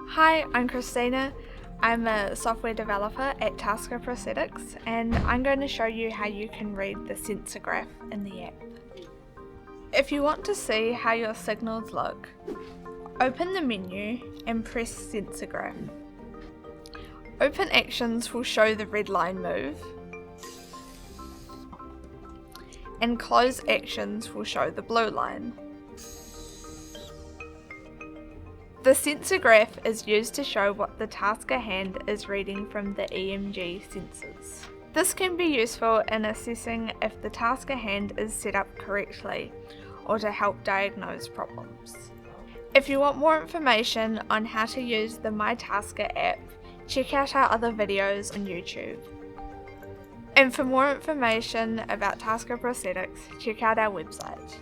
Hi, I'm Christina. I'm a software developer at TASKA Prosthetics, and I'm going to show you how you can read the sensor graph in the app. If you want to see how your signals look, open the menu and press Sensor Graph. Open Actions will show the red line move, and Close Actions will show the blue line. The sensor graph is used to show what the TASKA hand is reading from the EMG sensors. This can be useful in assessing if the TASKA hand is set up correctly or to help diagnose problems. If you want more information on how to use the MyTASKA app, check out our other videos on YouTube. And for more information about TASKA Prosthetics, check out our website.